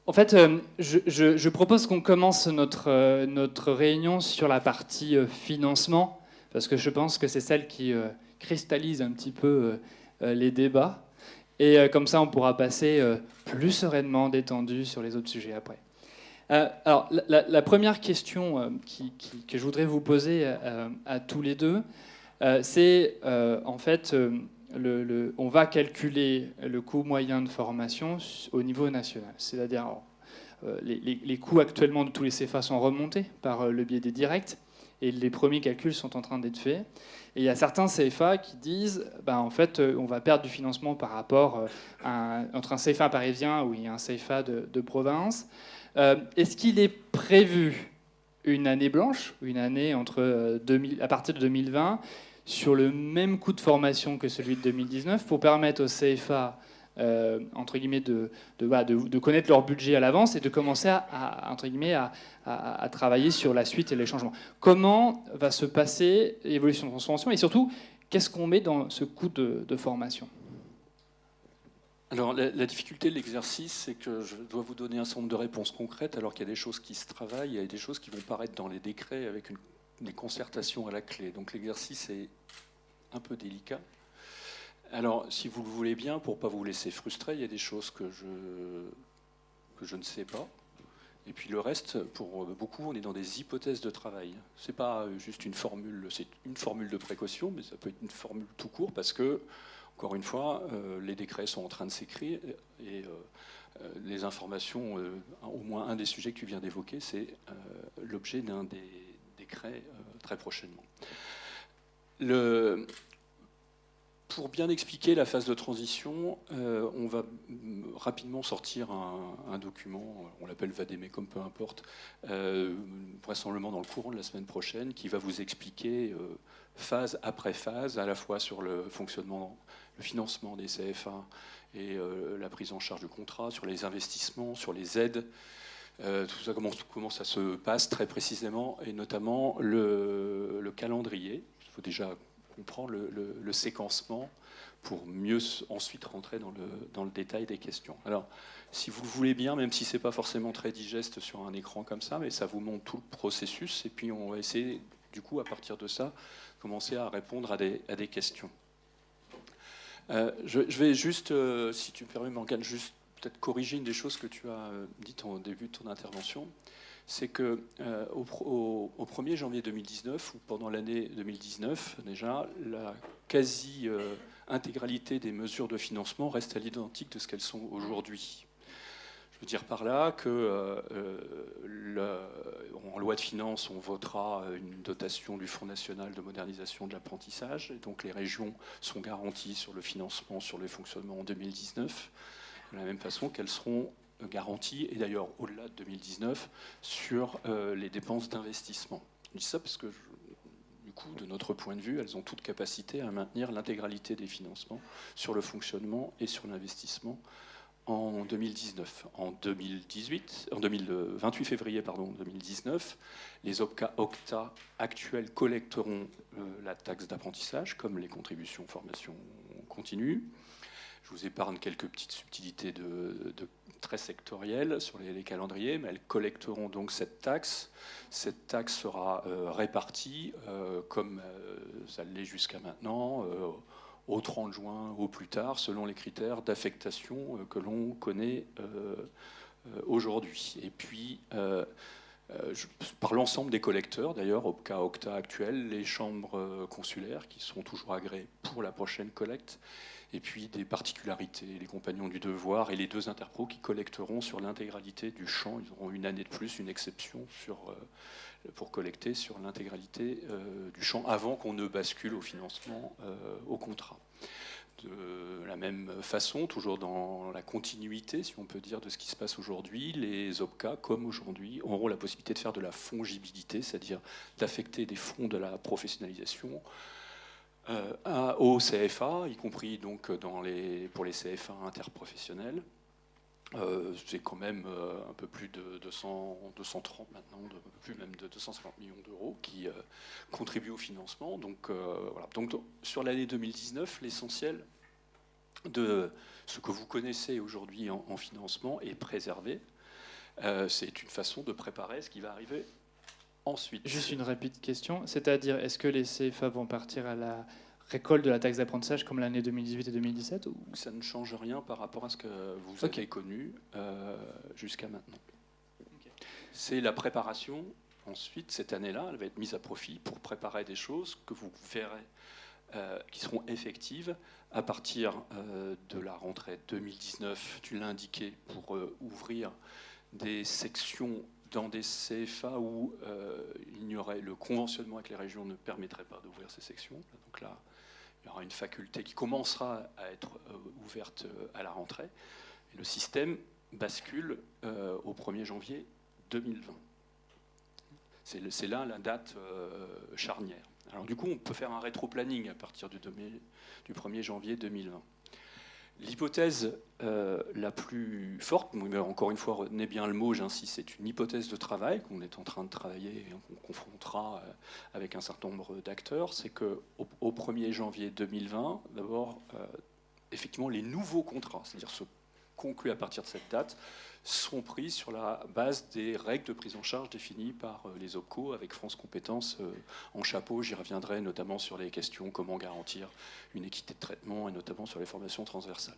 En fait, je propose qu'on commence notre réunion sur la partie financement, parce que je pense que c'est celle qui cristallise un petit peu les débats. Et comme ça, on pourra passer plus sereinement, détendu sur les autres sujets après. Alors, la première question que je voudrais vous poser à tous les deux, c'est en fait, on va calculer le coût moyen de formation au niveau national. C'est-à-dire, les coûts actuellement de tous les CFA sont remontés par le biais des directs, et les premiers calculs sont en train d'être faits. Et il y a certains CFA qui disent, en fait, on va perdre du financement par rapport entre un CFA parisien ou un CFA de province. Est-ce qu'il est prévu une année blanche, une année à partir de 2020, sur le même coût de formation que celui de 2019, pour permettre aux CFA entre guillemets, de connaître leur budget à l'avance et de commencer entre guillemets, à travailler sur la suite et les changements. Comment va se passer l'évolution de transformation et surtout, qu'est-ce qu'on met dans ce coût de formation? Alors, la difficulté de l'exercice, c'est que je dois vous donner un certain nombre de réponses concrètes, alors qu'il y a des choses qui se travaillent, il y a des choses qui vont paraître dans les décrets avec des concertations à la clé. Donc l'exercice est un peu délicat. Alors, si vous le voulez bien, pour ne pas vous laisser frustrer, il y a des choses que je ne sais pas. Et puis le reste, pour beaucoup, on est dans des hypothèses de travail. Ce n'est pas juste une formule, c'est une formule de précaution, mais ça peut être une formule tout court, parce que, encore une fois, les décrets sont en train de s'écrire, et les informations, au moins un des sujets que tu viens d'évoquer, c'est l'objet d'un des décrets très prochainement. Pour bien expliquer la phase de transition, on va rapidement sortir un document, on l'appelle VADEME comme peu importe, vraisemblablement dans le courant de la semaine prochaine, qui va vous expliquer phase après phase, à la fois sur le fonctionnement, le financement des CFA et la prise en charge du contrat, sur les investissements, sur les aides, tout ça, comment ça se passe très précisément, et notamment le calendrier. Il faut déjà comprendre le séquencement pour mieux ensuite rentrer dans le détail des questions. Alors, si vous le voulez bien, même si ce n'est pas forcément très digeste sur un écran comme ça, mais ça vous montre tout le processus, et puis on va essayer, du coup, à partir de ça, commencer à répondre à des questions. Je vais juste, si tu me permets, Morgane, juste peut-être corriger une des choses que tu as dites au début de ton intervention. C'est que au 1er janvier 2019, ou pendant l'année 2019, déjà, la quasi-intégralité des mesures de financement reste à l'identique de ce qu'elles sont aujourd'hui. Je veux dire par là que en loi de finances, on votera une dotation du Fonds national de modernisation de l'apprentissage, et donc les régions sont garanties sur le financement, sur le fonctionnement en 2019, de la même façon qu'elles seront garantie, et d'ailleurs au-delà de 2019, sur les dépenses d'investissement. Je dis ça parce que, du coup, de notre point de vue, elles ont toute capacité à maintenir l'intégralité des financements sur le fonctionnement et sur l'investissement en 2019. En 28 février 2019, les OCTA actuels collecteront la taxe d'apprentissage, comme les contributions formation continue. Je vous épargne quelques petites subtilités très sectorielles sur les calendriers, mais elles collecteront donc cette taxe. Cette taxe sera répartie, comme ça l'est jusqu'à maintenant, au 30 juin au plus tard, selon les critères d'affectation que l'on connaît aujourd'hui. Et puis, par l'ensemble des collecteurs, d'ailleurs, OPCA, OCTA actuels, les chambres consulaires qui seront toujours agréées pour la prochaine collecte, et puis des particularités, les compagnons du devoir et les deux interpros qui collecteront sur l'intégralité du champ. Ils auront une année de plus, une exception pour collecter sur l'intégralité du champ avant qu'on ne bascule au financement, au contrat. De la même façon, toujours dans la continuité, si on peut dire, de ce qui se passe aujourd'hui, les OPCA, comme aujourd'hui, auront la possibilité de faire de la fongibilité, c'est-à-dire d'affecter des fonds de la professionnalisation au CFA, y compris donc pour les CFA interprofessionnels. C'est quand même un peu plus de 230 maintenant, plus même de 250 millions d'euros qui contribuent au financement. Donc, voilà. Donc sur l'année 2019, l'essentiel de ce que vous connaissez aujourd'hui en financement est préservé. C'est une façon de préparer ce qui va arriver ensuite. Juste une rapide question, c'est-à-dire est-ce que les CFA vont partir à la récolte de la taxe d'apprentissage comme l'année 2018 et 2017 ou... Ça ne change rien par rapport à ce que vous avez connu jusqu'à maintenant. Okay. C'est la préparation. Ensuite, cette année-là, elle va être mise à profit pour préparer des choses que vous verrez qui seront effectives à partir de la rentrée 2019. Tu l'as indiqué, pour ouvrir des sections dans des CFA où le conventionnement avec les régions ne permettrait pas d'ouvrir ces sections. Donc là, il y aura une faculté qui commencera à être ouverte à la rentrée. Et le système bascule au 1er janvier 2020. C'est là la date charnière. Alors du coup, on peut faire un rétro-planning à partir du 1er janvier 2020. L'hypothèse la plus forte, mais encore une fois, retenez bien le mot, j'insiste, c'est une hypothèse de travail qu'on est en train de travailler et qu'on confrontera avec un certain nombre d'acteurs, c'est qu'au 1er janvier 2020, d'abord, effectivement, les nouveaux contrats, c'est-à-dire ceux conclus à partir de cette date, sont pris sur la base des règles de prise en charge définies par les OPCO, avec France Compétences en chapeau. J'y reviendrai notamment sur les questions comment garantir une équité de traitement et notamment sur les formations transversales.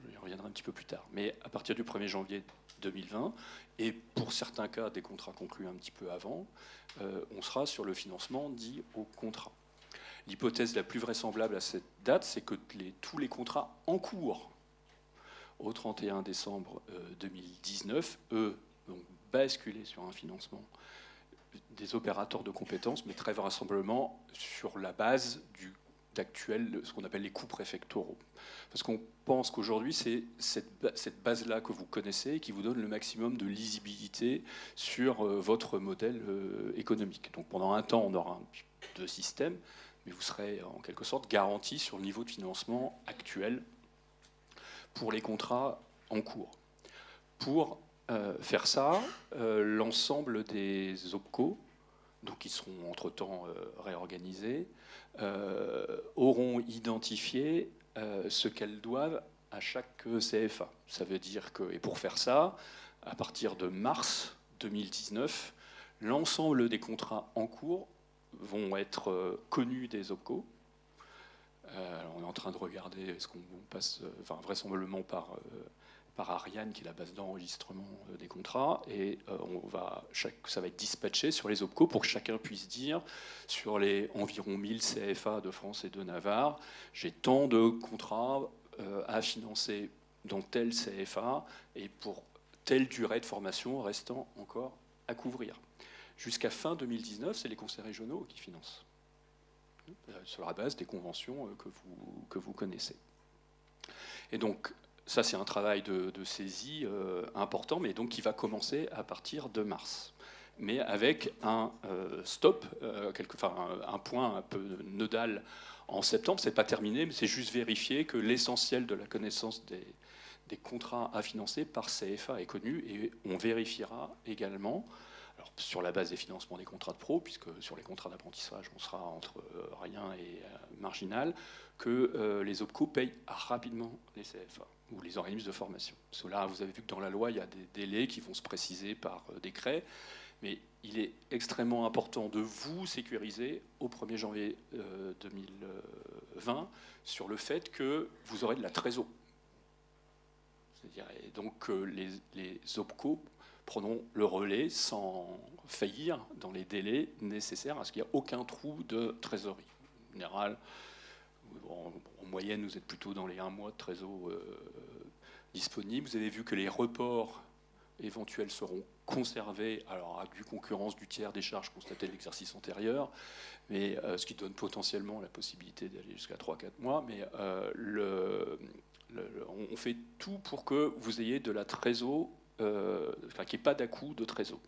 J'y reviendrai un petit peu plus tard. Mais à partir du 1er janvier 2020, et pour certains cas des contrats conclus un petit peu avant, on sera sur le financement dit au contrat. L'hypothèse la plus vraisemblable à cette date, c'est que tous les contrats en cours au 31 décembre 2019, eux, vont basculer sur un financement des opérateurs de compétences, mais très vraisemblablement sur la base d'actuels, ce qu'on appelle les coûts préfectoraux. Parce qu'on pense qu'aujourd'hui, c'est cette base-là que vous connaissez qui vous donne le maximum de lisibilité sur votre modèle économique. Donc pendant un temps, on aura deux systèmes, mais vous serez en quelque sorte garanti sur le niveau de financement actuel pour les contrats en cours. Pour faire ça, l'ensemble des OPCO, donc qui seront entre-temps réorganisés, auront identifié ce qu'elles doivent à chaque CFA. Ça veut dire que, et pour faire ça, à partir de mars 2019, l'ensemble des contrats en cours vont être connus des OPCO. On est en train de regarder ce qu'on passe, vraisemblablement par Ariane, qui est la base d'enregistrement des contrats, et ça va être dispatché sur les OPCO pour que chacun puisse dire, sur les environ 1000 CFA de France et de Navarre, j'ai tant de contrats à financer dans tel CFA, et pour telle durée de formation restant encore à couvrir. Jusqu'à fin 2019, c'est les conseils régionaux qui financent, sur la base des conventions que vous connaissez. Et donc, ça, c'est un travail de saisie important, mais donc qui va commencer à partir de mars. Mais avec un stop, un point un peu nodal en septembre. C'est pas terminé, mais c'est juste vérifier que l'essentiel de la connaissance des contrats à financer par CFA est connu, et on vérifiera également, alors sur la base des financements des contrats de pro, puisque sur les contrats d'apprentissage, on sera entre rien et marginal, que les OPCO payent rapidement les CFA ou les organismes de formation. Parce que là, vous avez vu que dans la loi, il y a des délais qui vont se préciser par décret, mais il est extrêmement important de vous sécuriser au 1er janvier 2020 sur le fait que vous aurez de la trésorerie. C'est-à-dire, et donc les OPCO prenons le relais sans faillir dans les délais nécessaires à ce qu'il n'y ait aucun trou de trésorerie. En général, en moyenne, vous êtes plutôt dans les 1 mois de trésor disponible. Vous avez vu que les reports éventuels seront conservés, alors à due concurrence du tiers des charges constatées l'exercice antérieur, mais ce qui donne potentiellement la possibilité d'aller jusqu'à 3-4 mois. Mais on fait tout pour que vous ayez de la trésor, qu'il n'y ait pas d'à-coup de trésor.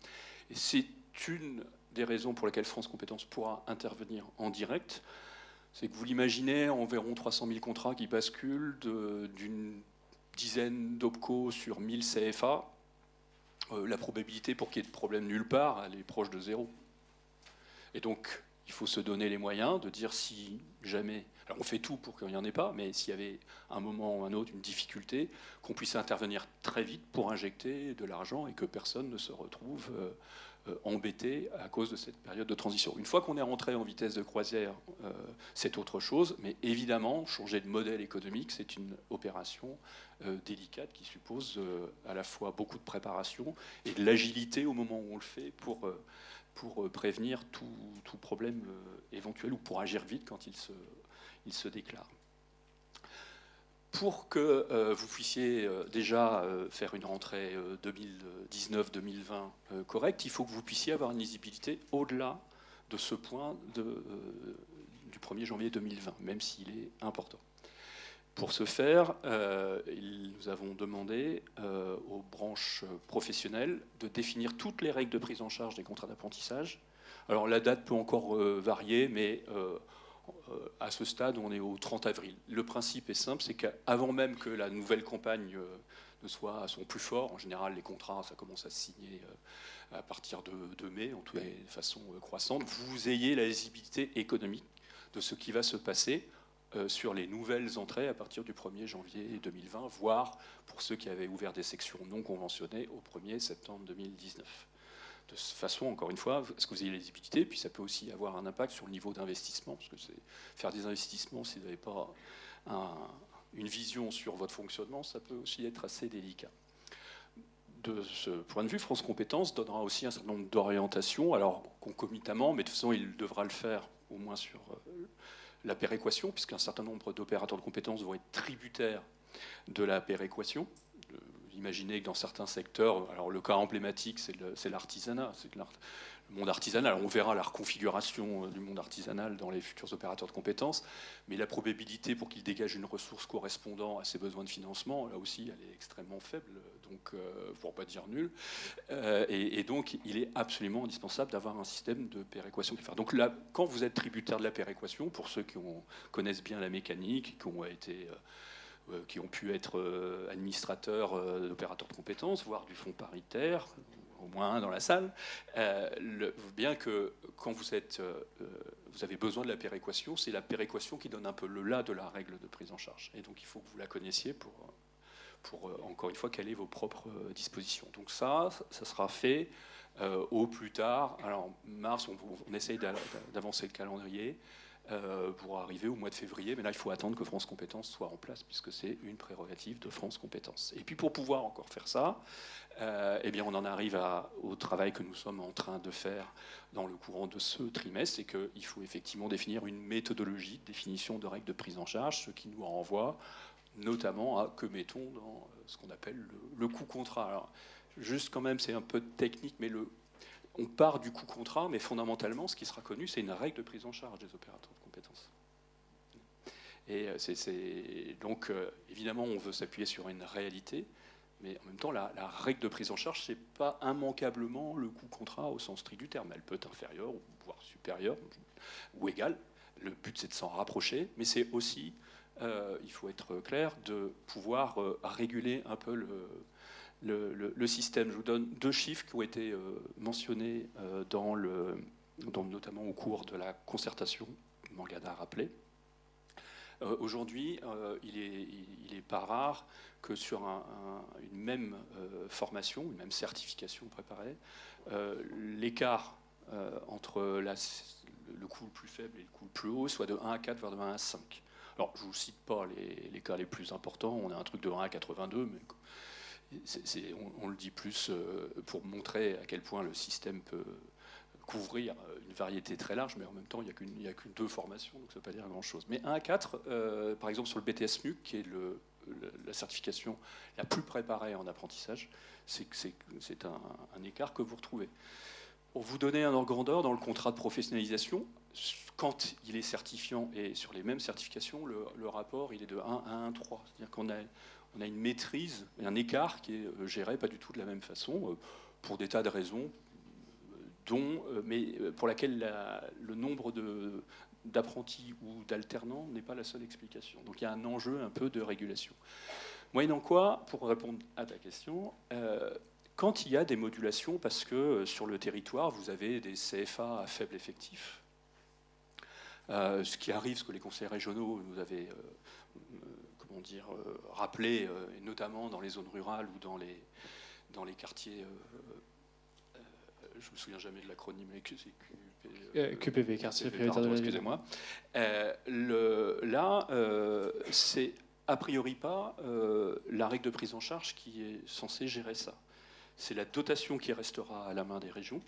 Et c'est une des raisons pour lesquelles France Compétences pourra intervenir en direct. C'est que vous l'imaginez, environ 300 000 contrats qui basculent d'une dizaine d'OPCO sur 1000 CFA. La probabilité pour qu'il y ait de problème nulle part, elle est proche de 0. Et donc, Il faut se donner les moyens de dire si jamais, alors on fait tout pour qu'il n'y en ait pas, mais s'il y avait un moment ou un autre une difficulté, qu'on puisse intervenir très vite pour injecter de l'argent et que personne ne se retrouve embêté à cause de cette période de transition. Une fois qu'on est rentré en vitesse de croisière, c'est autre chose, mais évidemment, changer de modèle économique, c'est une opération délicate qui suppose à la fois beaucoup de préparation et de l'agilité au moment où on le fait pour prévenir tout problème éventuel ou pour agir vite quand il se déclare. Pour que vous puissiez déjà faire une rentrée 2019-2020 correcte, il faut que vous puissiez avoir une lisibilité au-delà de ce point du 1er janvier 2020, même s'il est important. Pour ce faire, nous avons demandé aux branches professionnelles de définir toutes les règles de prise en charge des contrats d'apprentissage. Alors la date peut encore varier, mais à ce stade, on est au 30 avril. Le principe est simple, c'est qu'avant même que la nouvelle campagne ne soit à son plus fort, en général, les contrats, ça commence à se signer à partir de mai, en toute façon croissante, vous ayez la visibilité économique de ce qui va se passer sur les nouvelles entrées à partir du 1er janvier 2020, voire pour ceux qui avaient ouvert des sections non conventionnées au 1er septembre 2019. De cette façon, encore une fois, est-ce que vous avez la lisibilité, puis ça peut aussi avoir un impact sur le niveau d'investissement, parce que faire des investissements, si vous n'avez pas une vision sur votre fonctionnement, ça peut aussi être assez délicat. De ce point de vue, France Compétences donnera aussi un certain nombre d'orientations, alors concomitamment, mais de toute façon, il devra le faire au moins sur la péréquation, puisqu'un certain nombre d'opérateurs de compétences vont être tributaires de la péréquation. Imaginez que dans certains secteurs, alors le cas emblématique, c'est l'artisanat, le monde artisanal. Alors on verra la reconfiguration du monde artisanal dans les futurs opérateurs de compétences, mais la probabilité pour qu'il dégage une ressource correspondant à ses besoins de financement, là aussi, elle est extrêmement faible, donc pour pas dire nulle. Et donc, il est absolument indispensable d'avoir un système de péréquation. Donc là, quand vous êtes tributaire de la péréquation, pour ceux qui connaissent bien la mécanique, qui ont pu être administrateurs d'opérateurs de compétences, voire du fonds paritaire, au moins un dans la salle, bien que quand vous avez besoin de la péréquation, c'est la péréquation qui donne un peu le là de la règle de prise en charge. Et donc il faut que vous la connaissiez pour encore une fois, caler vos propres dispositions. Donc ça sera fait au plus tard. Alors mars, on essaye d'avancer le calendrier pour arriver au mois de février, mais là il faut attendre que France Compétences soit en place puisque c'est une prérogative de France Compétences. Et puis pour pouvoir encore faire ça, eh bien on en arrive au travail que nous sommes en train de faire dans le courant de ce trimestre, c'est qu'il faut effectivement définir une méthodologie de définition de règles de prise en charge, ce qui nous renvoie notamment à que mettons dans ce qu'on appelle le coût contrat. Alors juste quand même, c'est un peu technique, mais on part du coût contrat, mais fondamentalement, ce qui sera connu, c'est une règle de prise en charge des opérateurs de compétences. Et donc, évidemment, on veut s'appuyer sur une réalité, mais en même temps, la règle de prise en charge, c'est pas immanquablement le coût contrat au sens strict du terme. Elle peut être inférieure, voire supérieure, ou égale. Le but, c'est de s'en rapprocher, mais c'est aussi, il faut être clair, de pouvoir réguler un peu le système. Je vous donne deux chiffres qui ont été mentionnés notamment au cours de la concertation, Morgana a rappelé. Aujourd'hui, il est pas rare que sur une même formation, une même certification préparée, l'écart entre le coût le plus faible et le coût le plus haut soit de 1 à 4, voire de 1 à 5. Alors, je ne vous cite pas les cas les plus importants, on a un truc de 1 à 82, mais on le dit plus pour montrer à quel point le système peut couvrir une variété très large, mais en même temps, il n'y a qu'une deux formations, donc ça ne veut pas dire grand-chose. Mais 1 à 4, par exemple sur le BTS MUC, qui est la certification la plus préparée en apprentissage, c'est un écart que vous retrouvez. Pour vous donner un ordre grandeur, dans le contrat de professionnalisation, quand il est certifiant et sur les mêmes certifications, le rapport il est de 1 à 1,3. C'est-à-dire qu'on a une maîtrise, un écart qui est géré pas du tout de la même façon, pour des tas de raisons, mais pour laquelle le nombre d'apprentis ou d'alternants n'est pas la seule explication. Donc il y a un enjeu un peu de régulation. Moyennant quoi, pour répondre à ta question, quand il y a des modulations, parce que sur le territoire, vous avez des CFA à faible effectif, Ce qui arrive, ce que les conseils régionaux nous avaient rappelé, et notamment dans les zones rurales ou dans les quartiers, je ne me souviens jamais de l'acronyme, mais QPV, quartier prioritaire de la ville. Excusez-moi. C'est a priori pas la règle de prise en charge qui est censée gérer ça. C'est la dotation qui restera à la main des régions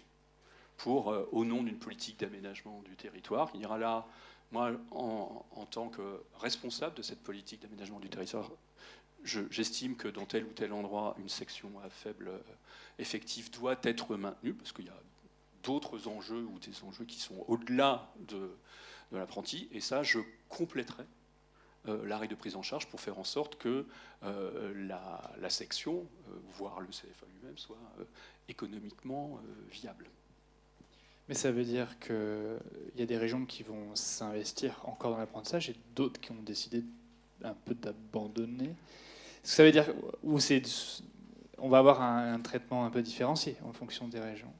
pour, au nom d'une politique d'aménagement du territoire. Il y aura là, moi, en tant que responsable de cette politique d'aménagement du territoire, j'estime que dans tel ou tel endroit, une section à faible effectif doit être maintenue, parce qu'il y a d'autres enjeux ou des enjeux qui sont au-delà de l'apprenti. Et ça, je compléterai la règle de prise en charge pour faire en sorte que la section, voire le CFA lui-même, soit économiquement viable. Mais ça veut dire qu'il y a des régions qui vont s'investir encore dans l'apprentissage et d'autres qui ont décidé un peu d'abandonner. Ça veut dire on va avoir un traitement un peu différencié en fonction des régions.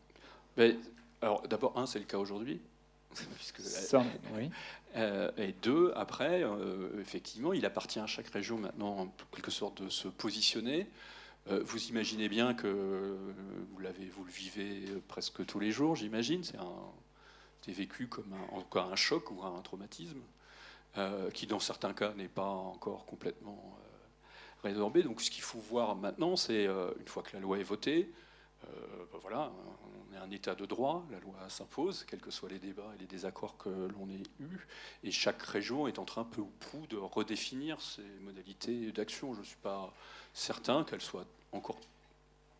Mais, alors d'abord, c'est le cas aujourd'hui. Oui. Et deux, après, effectivement, il appartient à chaque région maintenant, en quelque sorte, de se positionner. Vous imaginez bien que vous le vivez presque tous les jours, j'imagine. C'est vécu comme un choc ou un traumatisme, qui dans certains cas n'est pas encore complètement résorbé. Donc ce qu'il faut voir maintenant, c'est une fois que la loi est votée, voilà, on est un état de droit, la loi s'impose, quels que soient les débats et les désaccords que l'on ait eus, et chaque région est en train peu ou prou de redéfinir ses modalités d'action. Je ne suis pas certain qu'elles soient encore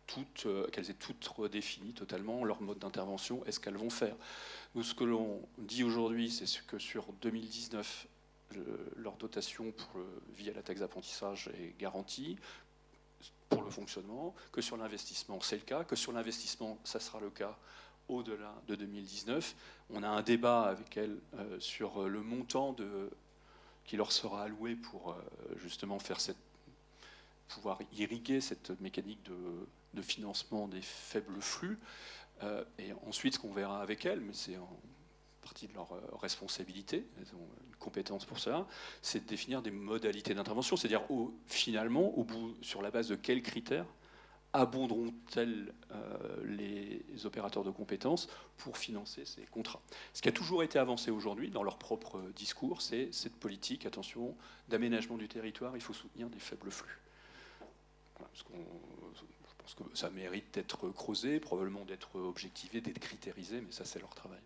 qu'elles aient toutes redéfini totalement leur mode d'intervention et ce qu'elles vont faire. Nous, ce que l'on dit aujourd'hui, c'est que sur 2019, leur dotation via la taxe d'apprentissage est garantie pour le fonctionnement, que sur l'investissement, c'est le cas, que sur l'investissement, ça sera le cas au-delà de 2019. On a un débat avec elles sur le montant qui leur sera alloué pour justement pouvoir irriguer cette mécanique de financement des faibles flux. Et ensuite, ce qu'on verra avec elles, mais c'est en partie de leur responsabilité, elles ont une compétence pour ça, c'est de définir des modalités d'intervention, c'est-à-dire finalement, sur la base de quels critères abonderont-elles les opérateurs de compétences pour financer ces contrats. Ce qui a toujours été avancé aujourd'hui dans leur propre discours, c'est cette politique, attention, d'aménagement du territoire, il faut soutenir des faibles flux. Voilà, je pense que ça mérite d'être creusé, probablement d'être objectivé, d'être critérisé, mais ça c'est leur travail.